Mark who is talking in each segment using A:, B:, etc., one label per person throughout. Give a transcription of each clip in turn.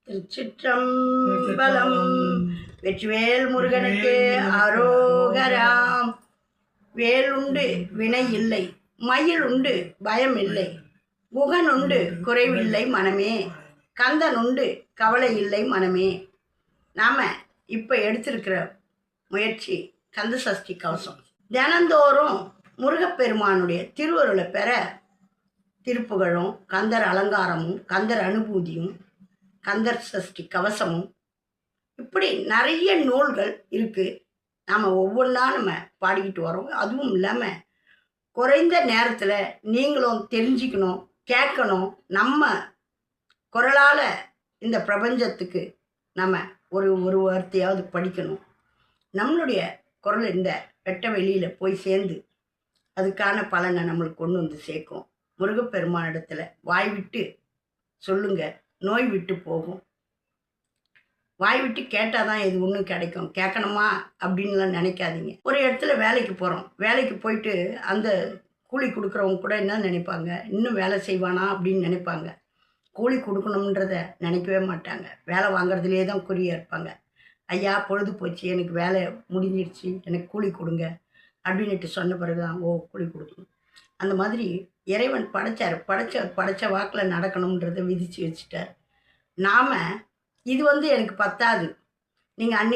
A: திருச்சிற்றம்பலம். வெற்றிவேல் முருகனுக்கு அரோகராம். வேல் உண்டு வினை இல்லை, மயில் உண்டு பயம் இல்லை, குகன் உண்டு குறைவில்லை மனமே, கந்தன் உண்டு கவலை இல்லை மனமே. நாம் இப்போ எடுத்திருக்கிற முயற்சி கந்த சஷ்டி கவசம். தினந்தோறும் முருகப்பெருமானுடைய திருவருளை பெற திருப்புகழும், கந்தர் அலங்காரமும், கந்தர் அனுபூதியும், கந்தர் சஷ்டி கவசமும், இப்படி நிறைய நூல்கள் இருக்குது. நாம் ஒவ்வொன்றா நம்ம பாடிக்கிட்டு வரோம். அதுவும் இல்லாமல் குறைந்த நேரத்தில் நீங்களும் தெரிஞ்சுக்கணும், கேட்கணும். நம்ம குரலால் இந்த பிரபஞ்சத்துக்கு நம்ம ஒரு வார்த்தையாவது படிக்கணும். நம்மளுடைய குரல் இந்த வெட்ட வெளியில் போய் சேர்ந்து அதுக்கான பலனை நம்மளுக்கு கொண்டு வந்து சேர்க்கும். முருகப்பெருமானிடத்தில் வாய் விட்டு சொல்லுங்க, நோய் விட்டு போகும். வாய் விட்டு கேட்டால் தான் இது ஒன்றும் கிடைக்கும். கேட்கணுமா அப்படின்லாம் நினைக்காதீங்க. ஒரு இடத்துல வேலைக்கு போகிறோம், வேலைக்கு போயிட்டு அந்த கூலி கொடுக்குறவங்க கூட என்ன நினைப்பாங்க, இன்னும் வேலை செய்வானா அப்படின்னு நினைப்பாங்க. கூலி கொடுக்கணுன்றத நினைக்கவே மாட்டாங்க. வேலை வாங்குறதுலே தான் குறியாக இருப்பாங்க. ஐயா பொழுது போச்சு, எனக்கு வேலை முடிஞ்சிடுச்சு, எனக்கு கூலி கொடுங்க அப்படின்ட்டு சொன்ன பிறகு தான் கூலி கொடுக்கணும். அந்த மாதிரி இறைவன் படைச்சார். படைச்ச வாக்கில் நடக்கணுன்றதை விதித்து வச்சுட்டார். நாம் இது எனக்கு பத்தாது, நீங்கள்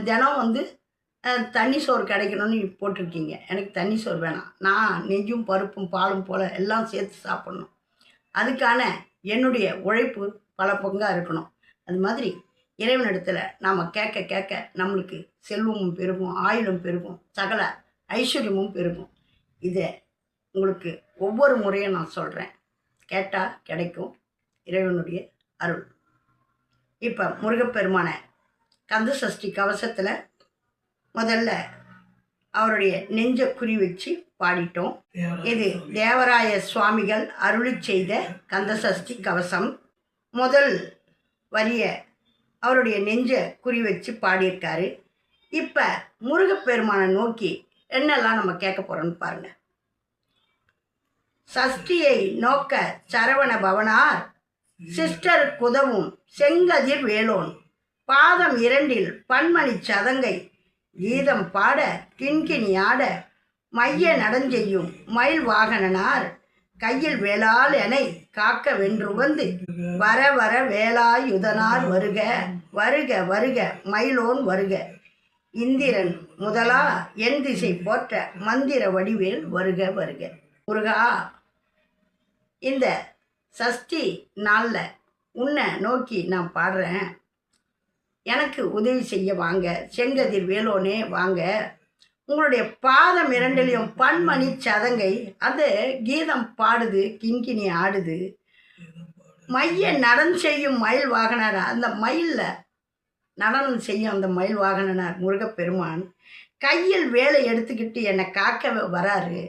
A: தினம் தண்ணி சோறு கிடைக்கணும்னு போட்டிருக்கீங்க. எனக்கு தண்ணி சோறு வேணாம், நான் நெய்யும் பருப்பும் பாலும் போல் எல்லாம் சேர்த்து சாப்பிட்ணும். அதுக்கான என்னுடைய உழைப்பு பல பங்காக இருக்கணும். அது மாதிரி இறைவனிடத்தில் நாம் கேட்க கேட்க நம்மளுக்கு செல்வமும் பெருகும், ஆயுளும் பெருகும், சகல ஐஸ்வர்யமும் பெருகும். இதை உங்களுக்கு ஒவ்வொரு முறையும் நான் சொல்கிறேன், கேட்டால் கிடைக்கும் இறைவனுடைய அருள். இப்போ முருகப்பெருமான கந்த சஷ்டி கவசத்தில் முதல்ல அவருடைய நெஞ்ச குறி வச்சு பாடிட்டோம். இது தேவராய சுவாமிகள் அருளி செய்த கந்த சஷ்டி கவசம். முதல் வரிய அவருடைய நெஞ்ச குறி வச்சு பாடியிருக்காரு. இப்போ முருகப்பெருமானை நோக்கி என்னெல்லாம் நம்ம கேட்க போகிறோன்னு பாருங்கள். சஷ்டியை நோக்க சரவண பவனார் சிஸ்டர் குதவும் செங்கதிர் வேலோன் பாதம் இரண்டில் பன்மணி சதங்கை கீதம் பாட கிண்கிணி ஆட மைய நடஞ்செய்யும் மயில் வாகனனார் கையில் வேளால் எனை காக்க வென்றுவந்து வர வர வேலாயுதனார் வருக வருக வருக மயிலோன் வருக இந்திரன் முதலா என் திசை போற்ற மந்திர வடிவேல் வருக வருக. முருகா, இந்த சஷ்டி நாளில் உன்னை நோக்கி நான் பாடுறேன். எனக்கு உதவி செய்ய வாங்க, செங்கதிர் வேலோனே வாங்க. உங்களுடைய பாதம் இரண்டிலையும் பன்மணி சதங்கை அது கீதம் பாடுது, கிண்கிணி ஆடுது. மைய நடனம் செய்யும் மயில் வாகனார், அந்த மயிலில் நடனம் செய்யும் அந்த மயில் வாகனார் முருகப்பெருமான் கையில் வேலை எடுத்துக்கிட்டு என்னை காக்க வராரு.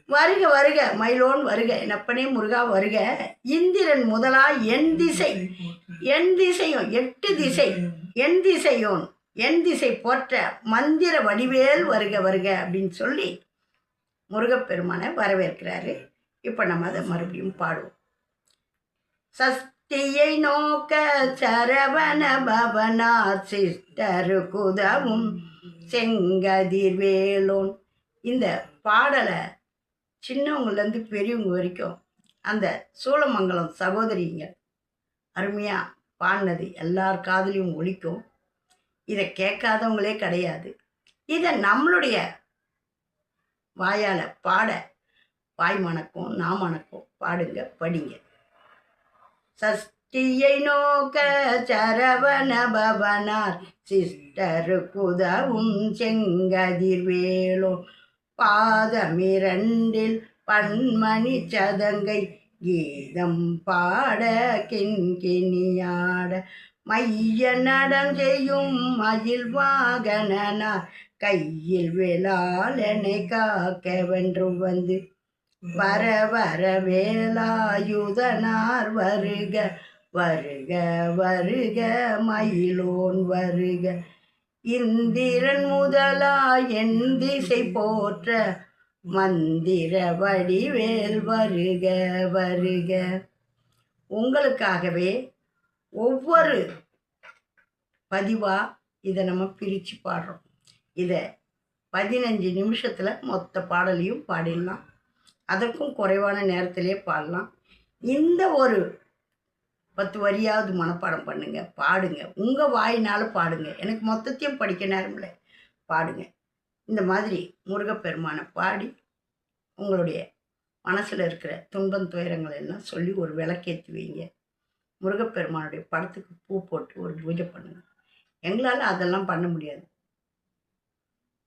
A: வருக வருக மயிலோன் வருக, என்னப்பனே முருகா வருக. இந்திரன் முதலா என் திசையும் 8 திசை என் திசையோன் என் திசை போற்ற மந்திர வடிவேல் வருக வருக அப்படின்னு சொல்லி முருகப்பெருமானை வரவேற்கிறாரு. இப்போ நம்ம அதை மறுபடியும் பாடுவோம். சஷ்டியை நோக்க சரவண பவனார் சிஸ்டரு குதவும் செங்கதிர் வேலோன். இந்த பாடலை சின்னவங்கலேருந்து பெரியவங்க வரைக்கும் அந்த சூளமங்கலம் சகோதரிங்க அருமையாக பாடினது எல்லார் காதலையும் ஒலிக்கும். இதை கேட்காதவங்களே கிடையாது. இதை நம்மளுடைய வாயால் பாட வாய் மணக்கும், நான் மணக்கும். பாடுங்க, படிங்க. சஷ்டியை நோக்க சரவண பவனார் சிஸ்டரு குதவும் செங்கதிர் வேலோன் பாதமிரண்டில் பன்மணி சதங்கை கீதம் பாட கிண்கிணியாட மைய நடம் செய்யும் மயில் வாகனனார் கையில் வேளால் என்னை காக்க வென்று வந்து வர வர வேலாயுதனார் வருக வருக வருக மயிலோன் வருக இந்திரன் முதலா என் திசை போற்ற மந்திர வடிவேல் வருக வருக. உங்களுக்காகவே ஒவ்வொரு பதிவாக இதை நம்ம பிரித்து பாடுறோம். இதை 15 நிமிஷத்தில் மொத்த பாடலையும் பாடிடலாம். அதற்கும் குறைவான நேரத்திலே பாடலாம். இந்த ஒரு 10 வரியாவது மனப்பாடம் பண்ணுங்க, பாடுங்க, உங்கள் வாயினால் பாடுங்க. எனக்கு மொத்தத்தையும் படிக்க நேரமில்லை, பாடுங்க. இந்த மாதிரி முருகப்பெருமானை பாடி உங்களுடைய மனசில் இருக்கிற துன்பம் துயரங்கள் எல்லாம் சொல்லி ஒரு விளக்கேற்றி வைங்க. முருகப்பெருமானுடைய படத்துக்கு பூ போட்டு ஒரு பூஜை பண்ணுங்க. எங்களால் அதெல்லாம் பண்ண முடியாது.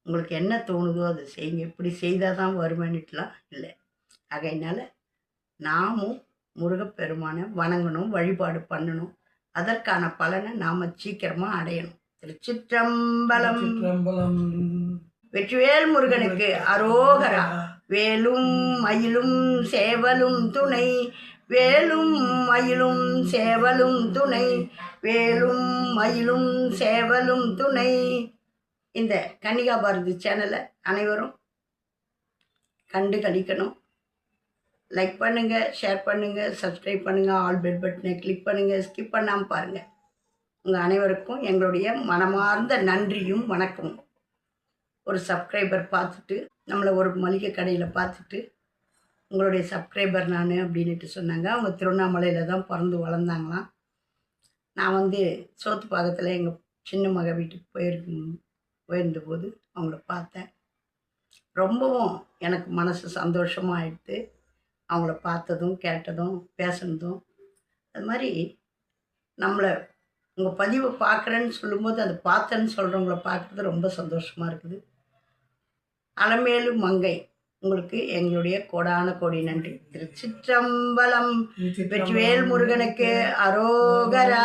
A: உங்களுக்கு என்ன தோணுதோ அதை செய்யுங்க. இப்படி செய்தால் தான் வருமானிட்டுலாம் இல்லை. ஆகையினால் நாமும் முருகப்பெருமானை வணங்கணும், வழிபாடு பண்ணணும். அதற்கான பலனை நாம் சீக்கிரமாக அடையணும். திருச்சிற்றம்பலம். வெற்றிவேல் முருகனுக்கு அரோகரா. வேலும் மயிலும் சேவலும் துணை, வேலும் மயிலும் சேவலும் துணை, வேலும் மயிலும் சேவலும் துணை. இந்த கன்னிகா பாரதி சேனலை அனைவரும் கண்டு கழிக்கணும். லைக் பண்ணுங்கள், ஷேர் பண்ணுங்கள், சப்ஸ்கிரைப் பண்ணுங்கள், ஆல் பெல் பட்டனை கிளிக் பண்ணுங்கள், ஸ்கிப் பண்ணாமல் பாருங்கள். உங்கள் அனைவருக்கும் எங்களுடைய மனமார்ந்த நன்றியும் வணக்கமும். ஒரு சப்ஸ்கிரைபர் பார்த்துட்டு, நம்மளை ஒரு மளிகை கடையில் பார்த்துட்டு, உங்களுடைய சப்ஸ்கிரைபர் நான் அப்படின்ட்டு சொன்னாங்க. அவங்க திருவண்ணாமலையில் தான் பிறந்து வளர்ந்தாங்களாம். நான் சோத்துப்பாக்கத்தில் எங்கள் சின்ன மக வீட்டுக்கு போயிருந்தபோது அவங்கள பார்த்தேன். ரொம்பவும் எனக்கு மனசு சந்தோஷமாக ஆகிடுது. அவங்கள பார்த்ததும் கேட்டதும் பேசுனதும். அது மாதிரி நம்மளை உங்கள் பதிவை பார்க்குறேன்னு சொல்லும்போது அதை பார்த்தேன்னு சொல்கிறவங்கள பார்க்குறது ரொம்ப சந்தோஷமாக இருக்குது. அலமேலு மங்கை, உங்களுக்கு எங்களுடைய கோடான கோடி நன்றி. திருச்சிற்றம்பலம். வெற்றிவேல் முருகனுக்கு அரோகரா.